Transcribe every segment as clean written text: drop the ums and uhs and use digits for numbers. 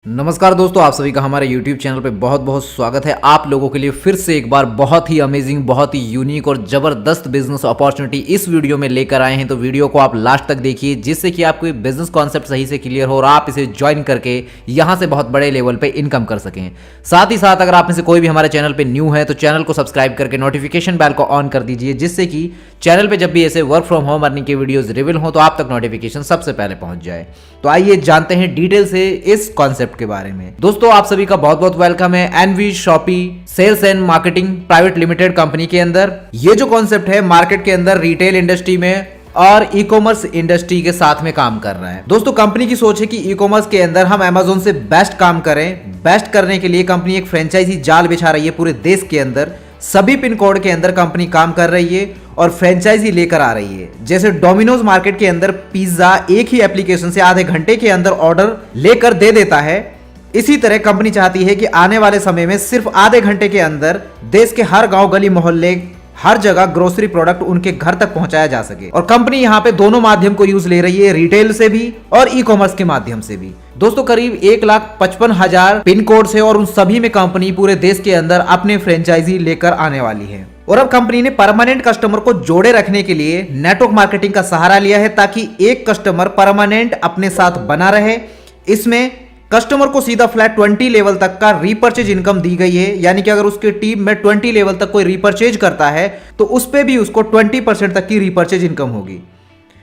नमस्कार दोस्तों, आप सभी का हमारे YouTube चैनल पे बहुत बहुत स्वागत है। आप लोगों के लिए फिर से एक बार बहुत ही अमेजिंग, बहुत ही यूनिक और ज़बरदस्त बिजनेस अपॉर्चुनिटी इस वीडियो में लेकर आए हैं। तो वीडियो को आप लास्ट तक देखिए, जिससे कि आपको बिजनेस कॉन्सेप्ट सही से क्लियर हो और आप इसे ज्वाइन करके यहाँ से बहुत बड़े लेवल पर इनकम कर सकें। साथ ही साथ अगर आप में से कोई भी हमारे चैनल पर न्यू है तो चैनल को सब्सक्राइब करके नोटिफिकेशन बेल को ऑन कर दीजिए, जिससे कि चैनल पे जब भी ऐसे वर्क फ्रॉम होम अर्निंग के वीडियोस रिवील हो तो आप तक नोटिफिकेशन सबसे पहले पहुंच जाए। तो आइए जानते हैं डिटेल से इस कॉन्सेप्ट के बारे में। दोस्तों, आप सभी का बहुत बहुत वेलकम है NV Shoppe sales and marketing private limited company के अंदर। ये जो कॉन्सेप्ट है मार्केट के अंदर रिटेल इंडस्ट्री में और ई कॉमर्स इंडस्ट्री के साथ में काम कर रहा है। दोस्तों, कंपनी की सोच है कि ई कॉमर्स के अंदर हम अमेजोन से बेस्ट काम करें। बेस्ट करने के लिए कंपनी एक फ्रेंचाइजी जाल बिछा रही है पूरे देश के अंदर। सभी पिन कोड के अंदर कंपनी काम कर रही है और फ्रेंचाइजी लेकर आ रही है। जैसे डोमिनोज मार्केट के अंदर पिज्जा एक ही एप्लीकेशन से आधे घंटे के अंदर ऑर्डर लेकर दे देता है, इसी तरह कंपनी चाहती है कि आने वाले समय में सिर्फ आधे घंटे के अंदर देश के हर गांव गली मोहल्ले हर जगह ग्रोसरी प्रोडक्ट उनके घर तक पहुंचाया जा सके। और कंपनी यहां पे दोनों माध्यम को यूज ले रही है, रिटेल से भी और ई कॉमर्स के माध्यम से भी। दोस्तों, करीब 1,55,000 पिन कोड से और उन सभी में कंपनी पूरे देश के अंदर अपने फ्रेंचाइजी लेकर आने वाली है। और अब कंपनी ने परमानेंट कस्टमर को जोड़े रखने के लिए नेटवर्क मार्केटिंग का सहारा लिया है, ताकि एक कस्टमर परमानेंट अपने साथ बना रहे। इसमें कस्टमर को सीधा फ्लैट 20 लेवल तक का रीपर्चेज इनकम दी गई है, यानी कि अगर उसके टीम में 20 लेवल तक कोई रीपर्चेज करता है तो उस पे भी उसको 20% तक की रीपर्चेज इनकम होगी।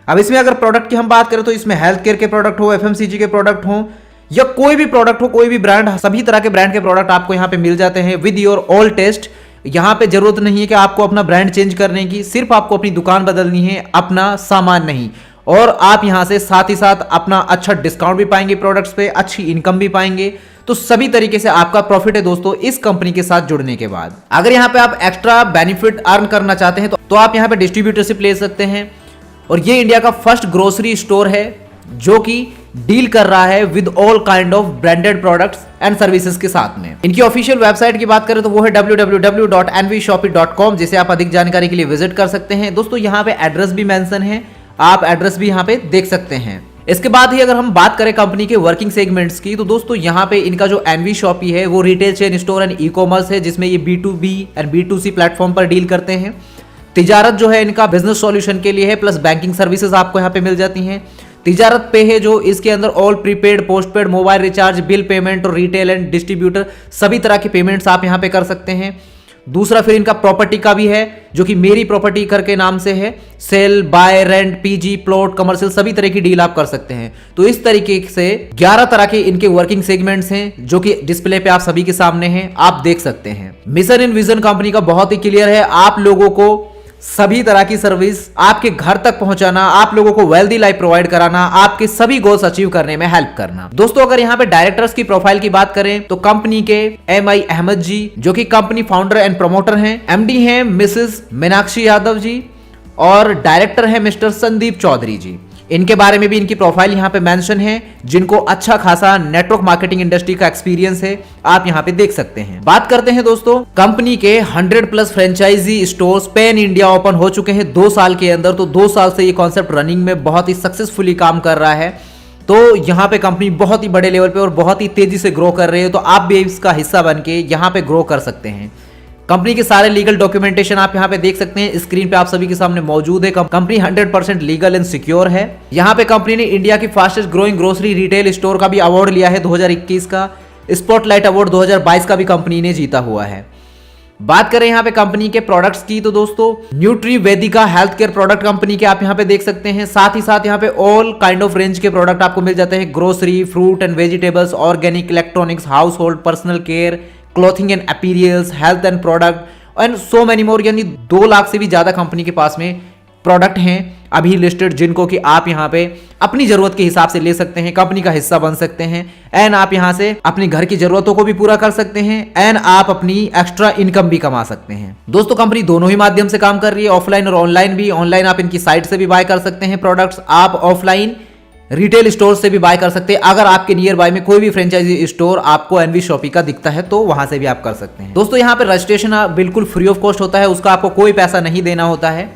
अब इसमें अगर प्रोडक्ट की हम बात करें तो इसमें हेल्थ केयर के प्रोडक्ट हो, एफएमसीजी के प्रोडक्ट हो या कोई भी प्रोडक्ट हो, कोई भी ब्रांड, सभी तरह के ब्रांड के प्रोडक्ट आपको यहाँ पे मिल जाते हैं विद योर ऑल टेस्ट। यहाँ पे जरूरत नहीं है कि आपको अपना ब्रांड चेंज करने की, सिर्फ आपको अपनी दुकान बदलनी है, अपना सामान नहीं। और आप यहां से साथ ही साथ अपना अच्छा डिस्काउंट भी पाएंगे, प्रोडक्ट्स पे अच्छी इनकम भी पाएंगे। तो सभी तरीके से आपका प्रॉफिट है दोस्तों इस कंपनी के साथ जुड़ने के बाद। अगर यहां पे आप एक्स्ट्रा बेनिफिट अर्न करना चाहते हैं तो आप यहां पे डिस्ट्रीब्यूटरशिप ले सकते हैं। और ये इंडिया का फर्स्ट ग्रोसरी स्टोर है जो कि डील कर रहा है with all kind of branded products and services के साथ में। इनकी ऑफिशियल वेबसाइट की बात करें तो वो है www.nvshopee.com, जिसे आप अधिक जानकारी के लिए विजिट कर सकते हैं। दोस्तों, यहाँ पे एड्रेस भी मेंशन है, आप एड्रेस भी यहाँ पे देख सकते हैं। इसके बाद ही अगर हम बात करें कंपनी के वर्किंग सेगमेंट्स की, तो दोस्तों यहाँ पे इनका जो एनवी शॉपी है वो retail chain store and e commerce है, जिसमें ये B2B एंड B2C प्लेटफॉर्म पर डील करते हैं। तिजारत जो है इनका बिजनेस सॉल्यूशन के लिए है, प्लस बैंकिंग सर्विसेज आपको यहाँ पे मिल जाती हैं। तिजारत पे है जो इसके अंदर all prepaid, postpaid, mobile recharge, bill payment और रिटेल एंड डिस्ट्रीब्यूटर सभी तरह के पेमेंट्स आप यहाँ पे कर सकते हैं। दूसरा फिर इनका प्रॉपर्टी का भी है, जो कि मेरी प्रॉपर्टी करके नाम से है। Sale, buy, rent, PG, plot, commercial सभी तरह की डील आप कर सकते हैं। तो इस तरीके से 11 तरह के इनके वर्किंग सेगमेंट्स हैं, जो कि डिस्प्ले पे आप सभी के सामने हैं, आप देख सकते हैं। मिशन एंड विजन कंपनी का बहुत ही क्लियर है, आप लोगों को सभी तरह की सर्विस आपके घर तक पहुंचाना, आप लोगों को वेल्दी लाइफ प्रोवाइड कराना, आपके सभी गोल्स अचीव करने में हेल्प करना। दोस्तों, अगर यहाँ पे डायरेक्टर्स की प्रोफाइल की बात करें तो कंपनी के MI अहमद जी, जो कि कंपनी फाउंडर एंड प्रमोटर हैं, MD हैं मिसेस मीनाक्षी यादव जी और डायरेक्टर है मिस्टर संदीप चौधरी जी। इनके बारे में भी इनकी प्रोफाइल यहाँ पे मेंशन है, जिनको अच्छा खासा नेटवर्क मार्केटिंग इंडस्ट्री का एक्सपीरियंस है, आप यहाँ पे देख सकते हैं। बात करते हैं दोस्तों, कंपनी के 100+ franchise stores pan India open हो चुके हैं 2 साल के अंदर। तो 2 साल से ये कॉन्सेप्ट रनिंग में बहुत ही सक्सेसफुली काम कर रहा है। तो यहाँ पे कंपनी बहुत ही बड़े लेवल पे और बहुत ही तेजी से ग्रो कर रही है। तो आप भी इसका हिस्सा बन के यहाँ पे ग्रो कर सकते हैं। कंपनी के सारे लीगल डॉक्यूमेंटेशन आप यहाँ पे देख सकते हैं, स्क्रीन पे आप सभी के सामने मौजूद है। कंपनी 100% लीगल एंड सिक्योर है। यहाँ पे कंपनी ने इंडिया की fastest growing grocery retail store का भी अवार्ड लिया है 2021 का। स्पॉटलाइट अवार्ड 2022 का भी कंपनी ने जीता हुआ है। बात करें यहाँ पे कंपनी के प्रोडक्ट्स की, तो दोस्तों न्यूट्री वेदिका हेल्थ केयर प्रोडक्ट कंपनी के आप यहाँ पे देख सकते हैं। साथ ही साथ यहाँ पे ऑल काइंड ऑफ रेंज के प्रोडक्ट आपको मिल जाते हैं, grocery, fruit and vegetables, organic, electronics, household, personal care, clothing and apparels, health and product and so many more. यानी 2 लाख से भी ज्यादा कंपनी के पास में प्रोडक्ट हैं अभी लिस्टेड, जिनको कि आप यहाँ पे अपनी जरूरत के हिसाब से ले सकते हैं, कंपनी का हिस्सा बन सकते हैं एंड आप यहाँ से अपनी घर की जरूरतों को भी पूरा कर सकते हैं एंड आप अपनी एक्स्ट्रा इनकम भी कमा सकते हैं। दोस्तों, कंपनी दोनों ही माध्यम से काम कर रही है, ऑफलाइन और ऑनलाइन भी। ऑनलाइन आप इनकी साइट से भी बाय कर सकते हैं प्रोडक्ट्स, आप ऑफलाइन रिटेल स्टोर से भी बाय कर सकते हैं। अगर आपके नियर बाय में कोई भी फ्रेंचाइजी स्टोर आपको एनवी शॉपी का दिखता है तो वहां से भी आप कर सकते हैं। दोस्तों, यहाँ पे रजिस्ट्रेशन बिल्कुल फ्री ऑफ कॉस्ट होता है, उसका आपको कोई पैसा नहीं देना होता है।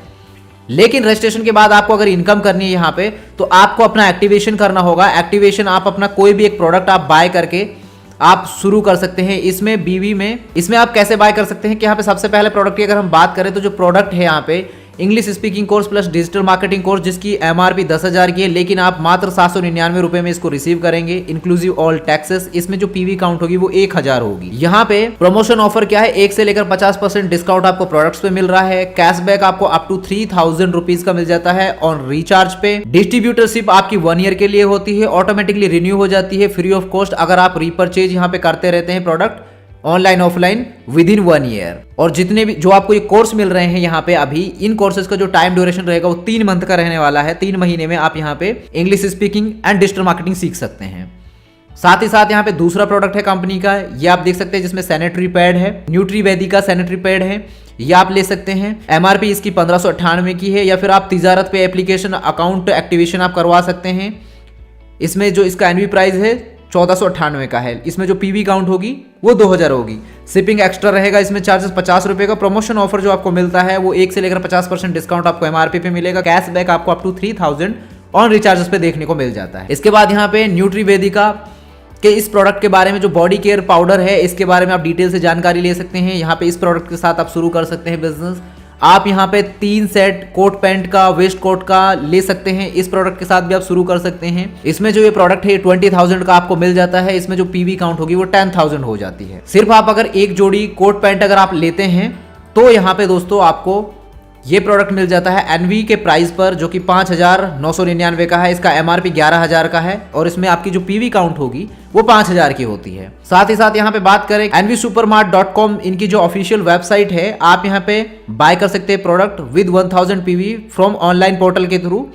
लेकिन रजिस्ट्रेशन के बाद आपको अगर इनकम करनी है यहाँ पे तो आपको अपना एक्टिवेशन करना होगा। एक्टिवेशन आप अपना कोई भी एक प्रोडक्ट आप बाय करके आप शुरू कर सकते हैं। इसमें आप कैसे बाय कर सकते हैं कि यहाँ पे सबसे पहले प्रोडक्ट की अगर हम बात करें तो जो प्रोडक्ट है यहाँ पे English speaking course plus digital marketing course, जिसकी एमआरपी 10,000 की है, लेकिन आप मात्र 799 रुपए में इसको रिसीव करेंगे इंक्लूसिव ऑल टैक्सेस। इसमें जो पीवी काउंट होगी वो 1000 होगी। यहाँ पे प्रमोशन ऑफर क्या है, 1 से लेकर 50% डिस्काउंट आपको प्रोडक्ट्स पे मिल रहा है। कैशबैक आपको अप टू 3000 रुपीज का मिल जाता है ऑन रिचार्ज पे। डिस्ट्रीब्यूटरशिप आपकी 1 ईयर के लिए होती है, ऑटोमेटिकली रिन्यू हो जाती है फ्री ऑफ कॉस्ट अगर आप रीपरचेज यहाँ पे करते रहते हैं product online offline with in 1 year. और जितने भी जो आपको ये कोर्स मिल रहे हैं यहाँ पे अभी, इन कोर्सेज का जो टाइम ड्यूरेशन रहेगा वो 3 मंथ का रहने वाला है। 3 महीने में आप यहाँ पे English speaking and digital marketing सीख सकते हैं। साथ ही साथ यहाँ पे दूसरा प्रोडक्ट है कंपनी का, ये आप देख सकते हैं, जिसमें सैनिटरी पैड है, न्यूट्रीवेदिका का सैनिटरी पैड है, ये आप ले सकते हैं। एमआरपी इसकी 1598 की है, या फिर आप तिजारत पे एप्लीकेशन अकाउंट एक्टिवेशन आप करवा सकते हैं। इसमें जो इसका एनवी प्राइस है 1498 का है। इसमें जो पीवी काउंट होगी वो 2000 होगी। शिपिंग एक्स्ट्रा रहेगा, इसमें चार्जेस 50 रुपए का। प्रमोशन ऑफर जो आपको मिलता है वो 1 से लेकर 50% डिस्काउंट आपको एमआरपी पे मिलेगा। कैशबैक आपको अप टू 3000 ऑन रिचार्जेस पे देखने को मिल जाता है। इसके बाद यहाँ पे न्यूट्रीवेदिका के इस प्रोडक्ट के बारे में जो बॉडी केयर पाउडर है, इसके बारे में आप डिटेल से जानकारी ले सकते हैं। यहाँ पे इस प्रोडक्ट के साथ आप शुरू कर सकते हैं बिजनेस। आप यहाँ पे 3 सेट कोट पैंट का, वेस्ट कोट का ले सकते हैं। इस प्रोडक्ट के साथ भी आप शुरू कर सकते हैं। इसमें जो ये प्रोडक्ट है 20,000 का आपको मिल जाता है। इसमें जो पीवी काउंट होगी वो 10,000 हो जाती है। सिर्फ आप अगर एक जोड़ी कोट पैंट अगर आप लेते हैं तो यहाँ पे दोस्तों आपको ये प्रोडक्ट मिल जाता है एनवी के प्राइस पर, जो कि 5,999 का है। इसका एमआरपी 11,000 का है और इसमें आपकी जो पीवी काउंट होगी वो 5,000 की होती है। साथ ही साथ यहाँ पे बात करें nvsupermart.com, इनकी जो ऑफिशियल वेबसाइट है, आप यहाँ पे बाय कर सकते हैं product with 1000 PV from online portal के थ्रू,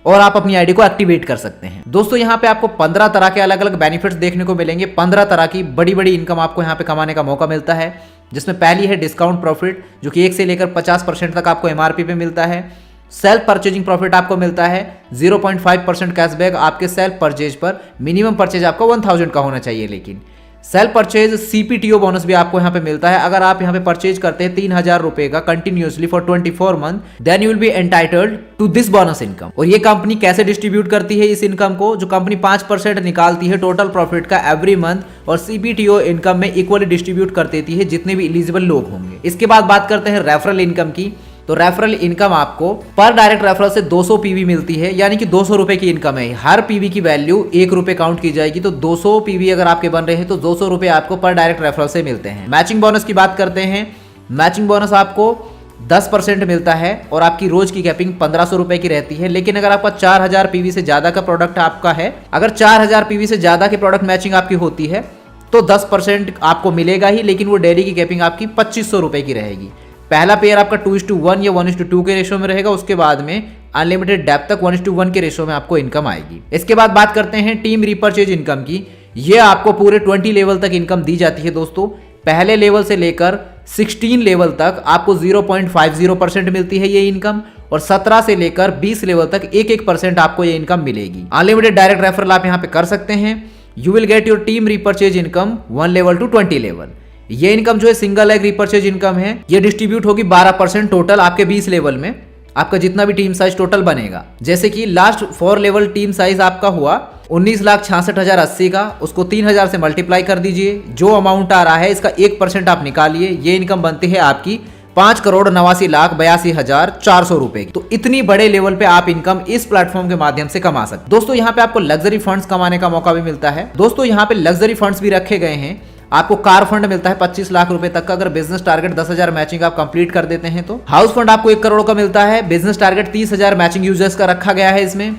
और आप अपनी आईडी को एक्टिवेट कर सकते हैं। दोस्तों यहाँ पे आपको 15 तरह के अलग अलग बेनिफिट्स देखने को मिलेंगे। 15 तरह की बड़ी बड़ी इनकम आपको यहाँ पे कमाने का मौका मिलता है, जिसमें पहली है डिस्काउंट प्रॉफिट, जो कि 1 से लेकर 50% तक आपको एमआरपी पे मिलता है। सेल्फ परचेजिंग प्रॉफिट आपको मिलता है 0.5% कैशबैक आपके सेल्फ परचेज पर। मिनिमम परचेज आपका 1000 का होना चाहिए, लेकिन सेल्फ परचेज सीपीटीओ बोनस भी आपको यहाँ पे मिलता है। अगर आप यहाँ पे परचेज करते हैं 3000 रुपए का continuously for 24 month, then you will be entitled to this bonus income. और ये कंपनी कैसे डिस्ट्रीब्यूट करती है इस इनकम को, जो कंपनी 5% निकालती है टोटल प्रॉफिट का एवरी मंथ, और सीपीटीओ इनकम में इक्वली डिस्ट्रीब्यूट कर देती है जितने भी एलिजिबल लोग होंगे। इसके बाद बात करते हैं रेफरल इनकम की। तो रेफरल इनकम आपको पर डायरेक्ट रेफरल से 200 पीवी मिलती है, यानी कि 200 रुपए की इनकम है। हर पीवी की वैल्यू 1 रुपए काउंट की जाएगी, तो 200 पीवी अगर आपके बन रहे हैं तो 200 रुपए आपको पर डायरेक्ट रेफरल से मिलते हैं। मैचिंग बोनस की बात करते हैं। मैचिंग बोनस आपको 10% मिलता है और आपकी रोज की कैपिंग 1500 रुपए की रहती है। लेकिन अगर आपका 4000 पीवी से ज्यादा का प्रोडक्ट आपका है, अगर 4000 पीवी से ज्यादा के प्रोडक्ट मैचिंग आपकी होती है तो 10% आपको मिलेगा ही, लेकिन वो डेली की कैपिंग आपकी 2500 रुपए की रहेगी। पहला पेयर आपका 2:1 या 1:2 के रेशो में रहेगा। उसके बाद में अनलिमिटेड डेप्थ तक 1:1 के रेशो में आपको इनकम आएगी। इसके बाद बात करते हैं टीम रीपरचेज इनकम की। ये आपको पूरे 20 लेवल तक इनकम दी जाती है दोस्तों। पहले लेवल से लेकर 16 लेवल तक आपको 0.50% मिलती है ये इनकम, और 17 से लेकर 20 लेवल तक 1% आपको ये इनकम मिलेगी। अनलिमिटेड डायरेक्ट रेफरल आप यहाँ पे कर सकते हैं। You will get your team repurchase income 1 level to 20 level. ये इनकम जो है सिंगल लेग रिपर्चेज इनकम है। ये डिस्ट्रीब्यूट होगी 12% टोटल आपके 20 लेवल में, आपका जितना भी टीम साइज टोटल बनेगा। जैसे कि लास्ट 4 लेवल टीम साइज आपका हुआ 19,66,080 का, उसको 3000 से मल्टीप्लाई कर दीजिए। जो अमाउंट आ रहा है इसका 1% आप निकालिए, ये इनकम बनती है आपकी 5,89,82,400 रुपए। तो इतनी बड़े लेवल पे आप इनकम इस प्लेटफॉर्म के माध्यम से कमा सकते। दोस्तों यहाँ पे आपको लग्जरी फंड्स कमाने का मौका भी मिलता है। दोस्तों यहाँ पे लग्जरी फंड्स भी रखे गए हैं। आपको कार फंड मिलता है 25 लाख रुपए तक का, अगर बिजनेस टारगेट 10,000 मैचिंग आप कंप्लीट कर देते हैं तो। हाउस फंड आपको 1 करोड़ का मिलता है। बिजनेस टारगेट 30,000 मैचिंग यूजर्स का रखा गया है इसमें।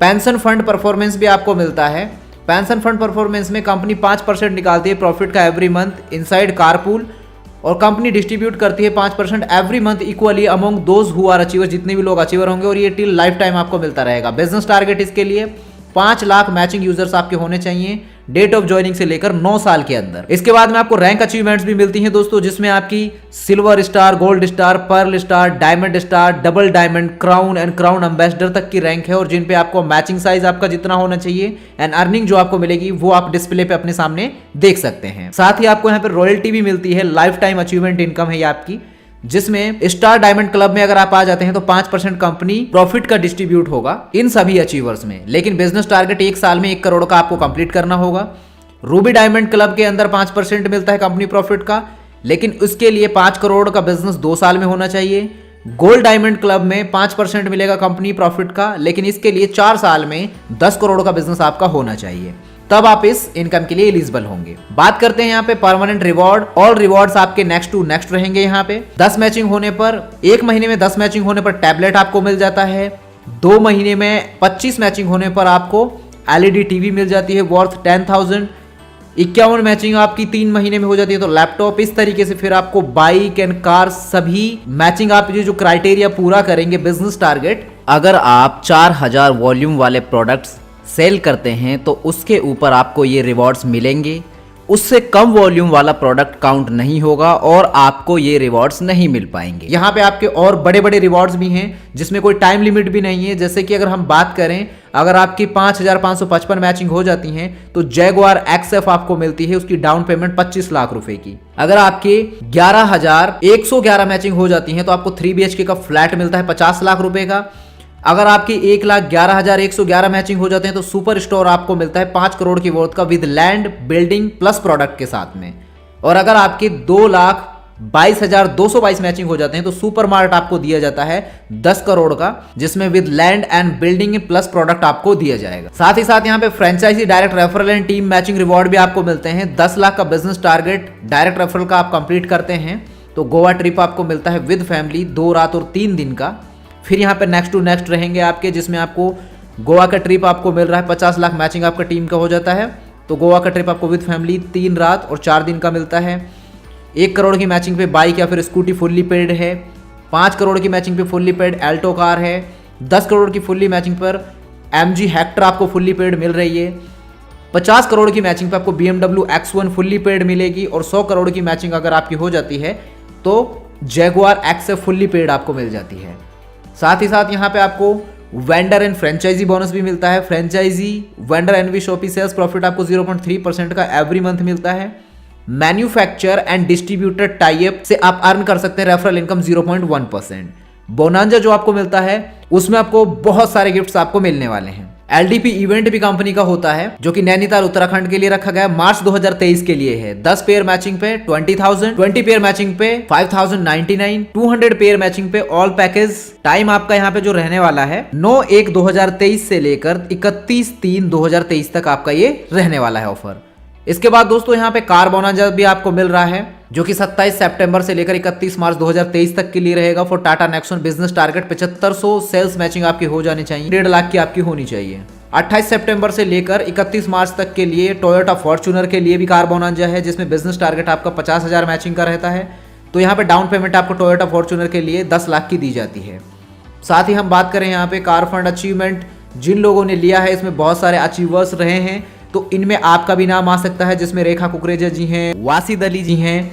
पेंशन फंड परफॉर्मेंस भी आपको मिलता है। पेंशन फंड परफॉर्मेंस में कंपनी 5% निकालती है प्रॉफिट का एवरी मंथ इनसाइड कारपूल, और कंपनी डिस्ट्रीब्यूट करती है 5% every month equally among those who are achiever, जितने भी लोग अचीवर होंगे, और ये टिल लाइफ टाइम आपको मिलता रहेगा। बिजनेस टारगेट इसके लिए 5 लाख मैचिंग यूजर्स आपके होने चाहिए डेट ऑफ ज्वाइनिंग से लेकर 9 साल के अंदर। इसके बाद में आपको रैंक अचीवमेंट्स भी मिलती हैं दोस्तों, जिसमें आपकी silver star, gold star, pearl star, diamond star, double diamond, crown and crown ambassador तक की रैंक है, और जिन पे आपको मैचिंग साइज आपका जितना होना चाहिए एंड अर्निंग जो आपको मिलेगी वो आप डिस्प्ले पे अपने सामने देख सकते हैं। साथ ही आपको यहाँ पे रॉयल्टी भी मिलती है। लाइफ टाइम अचीवमेंट इनकम है ये आपकी, जिसमें स्टार डायमंड क्लब में अगर आप आ जाते हैं तो 5% कंपनी प्रॉफिट का डिस्ट्रीब्यूट होगा इन सभी अचीवर्स में। लेकिन बिजनेस टारगेट 1 साल में 1 करोड़ का आपको कंप्लीट करना होगा। रूबी डायमंड क्लब के अंदर 5% मिलता है कंपनी प्रॉफिट का, लेकिन उसके लिए 5 करोड़ का बिजनेस 2 साल में होना चाहिए। गोल्ड डायमंड क्लब में 5% मिलेगा कंपनी प्रॉफिट का, लेकिन इसके लिए 4 साल में 10 करोड़ का बिजनेस आपका होना चाहिए, तब आप इस इनकम के लिए एलिजिबल होंगे। बात करते हैं यहाँ पे परमानेंट रिवॉर्ड। ऑल रिवॉर्ड्स आपके नेक्स्ट टू नेक्स्ट रहेंगे। यहाँ पे 10 मैचिंग होने पर, 1 महीने में 10 मैचिंग होने पर टैबलेट आपको मिल जाता है। 2 महीने में 25 मैचिंग होने पर आपको एलईडी टीवी मिल जाती है वर्थ 10,000। 51 मैचिंग आपकी 3 महीने में हो जाती है तो लैपटॉप। इस तरीके से फिर आपको बाइक एंड कार सभी मैचिंग आप जो क्राइटेरिया पूरा करेंगे बिजनेस टारगेट, अगर आप 4000 वॉल्यूम वाले प्रोडक्ट्स सेल करते हैं तो उसके ऊपर आपको ये रिवॉर्ड्स मिलेंगे। उससे कम वॉल्यूम वाला प्रोडक्ट काउंट नहीं होगा और आपको ये रिवॉर्ड्स नहीं मिल पाएंगे। यहाँ पे आपके और बड़े बड़े रिवॉर्ड्स भी हैं जिसमें कोई टाइम लिमिट भी नहीं है। जैसे कि अगर हम बात करें, अगर आपकी 5555 मैचिंग हो जाती हैं तो जैगुआर XF आपको मिलती है, उसकी डाउन पेमेंट 25 लाख रुपए की। अगर आपके 11,111 मैचिंग हो जाती हैं तो आपको 3 BHK का फ्लैट मिलता है 50 लाख रुपए का। अगर आपकी 1,11,111 मैचिंग हो जाते हैं तो सुपर स्टोर आपको मिलता है 5 करोड़ की वर्थ का with land, building plus product के साथ में। और अगर आपके 2,22,222 मैचिंग हो जाते हैं तो सुपर मार्ट आपको दिया जाता है 10 करोड़ का, जिसमें with land and building plus product आपको दिया जाएगा। साथ ही साथ यहाँ पे franchise direct referral and team matching reward भी आपको मिलते हैं। 10 लाख का बिजनेस टारगेट डायरेक्ट रेफरल का आप कंप्लीट करते हैं तो गोवा ट्रिप आपको मिलता है विद फैमिली 2 रात और 3 दिन का। फिर यहाँ पे नेक्स्ट टू नेक्स्ट रहेंगे आपके, जिसमें आपको गोवा का ट्रिप आपको मिल रहा है 50 लाख मैचिंग आपका टीम का हो जाता है तो गोवा का ट्रिप आपको विद फैमिली 3 रात और 4 दिन का मिलता है। 1 करोड़ की मैचिंग पे बाइक या फिर स्कूटी फुल्ली पेड है। 5 करोड़ की मैचिंग पे फुल्ली पेड एल्टो कार है। 10 करोड़ की फुल्ली मैचिंग पर MG हेक्टर आपको फुल्ली पेड मिल रही है। 50 करोड़ की मैचिंग पे आपको BMW X1 फुल्ली पेड मिलेगी और 100 करोड़ की मैचिंग अगर आपकी हो जाती है तो जैगुआर XF फुल्ली पेड आपको मिल जाती है। साथ ही साथ यहाँ पे आपको वेंडर एंड फ्रेंचाइजी बोनस भी मिलता है। Franchise vendor NV Shoppe sales profit आपको 0.3% का एवरी मंथ मिलता है। मैन्युफैक्चर एंड डिस्ट्रीब्यूटर टाइप से आप अर्न कर सकते हैं रेफरल इनकम 0.1%। बोनांजा जो आपको मिलता है उसमें आपको बहुत सारे गिफ्ट्स आपको मिलने वाले हैं। LDP इवेंट भी कंपनी का होता है जो कि नैनीताल उत्तराखंड के लिए रखा गया, मार्च 2023 के लिए है। 10 पेयर मैचिंग पे 20,000, 20 पेयर मैचिंग पे 5,099, 200 पेयर मैचिंग पे ऑल पैकेज। टाइम आपका यहाँ पे जो रहने वाला है 9/1/2023 से लेकर 31/3/2023 तक आपका ये रहने वाला है ऑफर। इसके बाद दोस्तों यहाँ पे कार बोनांजा भी आपको मिल रहा है जो कि 27 सितंबर से लेकर 31 मार्च 2023 तक के लिए रहेगा। For Tata Nexon business target 7500 sales matching आपकी हो जानी चाहिए, 1.5 लाख की आपकी होनी चाहिए। 28 सितंबर से लेकर 31 मार्च तक के लिए टोयोटा फॉर्च्यूनर के लिए भी कार बोनांजा है जिसमें बिजनेस टारगेट आपका 50,000 मैचिंग का रहता है। तो यहाँ पे डाउन पेमेंट आपको टोयोटा फॉर्च्यूनर के लिए 10 लाख की दी जाती है। साथ ही हम बात करें यहाँ पे कार फंड अचीवमेंट जिन लोगों ने लिया है, इसमें बहुत सारे अचीवर्स रहे हैं तो इनमें आपका भी नाम आ सकता है, जिसमें रेखा कुकरेजा जी हैं, वासिद अली जी हैं,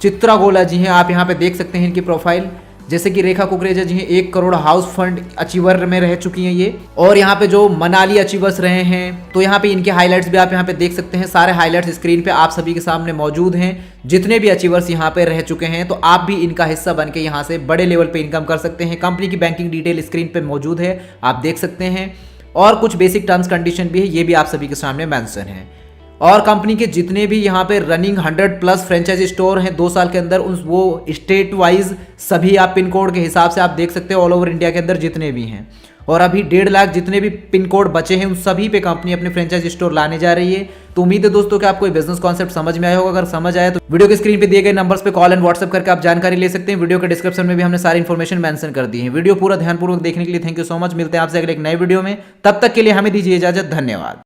चित्रा गोला जी हैं। आप यहाँ पे देख सकते हैं इनकी प्रोफाइल। जैसे कि रेखा कुकरेजा जी हैं 1 करोड़ हाउस फंड अचीवर में रह चुकी हैं ये। और यहाँ पे जो मनाली अचीवर्स रहे हैं तो यहाँ पे इनके हाईलाइट्स भी आप यहाँ पे देख सकते हैं। सारे हाईलाइट्स स्क्रीन पे आप सभी के सामने मौजूद हैं। जितने भी अचीवर्स यहाँ पे रह चुके हैं तो आप भी इनका हिस्सा बन के यहाँ से बड़े लेवल पे इनकम कर सकते हैं। कंपनी की बैंकिंग डिटेल स्क्रीन पे मौजूद है, आप देख सकते हैं। और कुछ बेसिक टर्म्स कंडीशन भी है, ये भी आप सभी के सामने मेंशन है। और कंपनी के जितने भी यहाँ पे रनिंग 100+ फ्रेंचाइजी स्टोर हैं 2 साल के अंदर, वो स्टेट वाइज सभी आप पिन कोड के हिसाब से आप देख सकते हो ऑल ओवर इंडिया के अंदर जितने भी हैं। और अभी 1.5 लाख जितने भी पिन कोड बचे हैं उन सभी पे कंपनी अपने फ्रेंचाइजी स्टोर लाने जा रही है। तो उम्मीद है दोस्तों कि आपको ये बिजनेस कॉन्सेप्ट समझ में आया होगा। अगर समझ आया तो वीडियो के स्क्रीन पे दिए गए नंबर्स पे कॉल एंड व्हाट्सएप करके आप जानकारी ले सकते हैं। वीडियो के डिस्क्रिप्शन में भी हमने सारी इन्फॉर्मेशन मेंशन कर दी है। वीडियो पूरा ध्यानपूर्वक देखने के लिए थैंक यू सो मच। मिलते हैं आपसे अगले एक नए वीडियो में, तब तक के लिए हमें दीजिए इजाजत। धन्यवाद।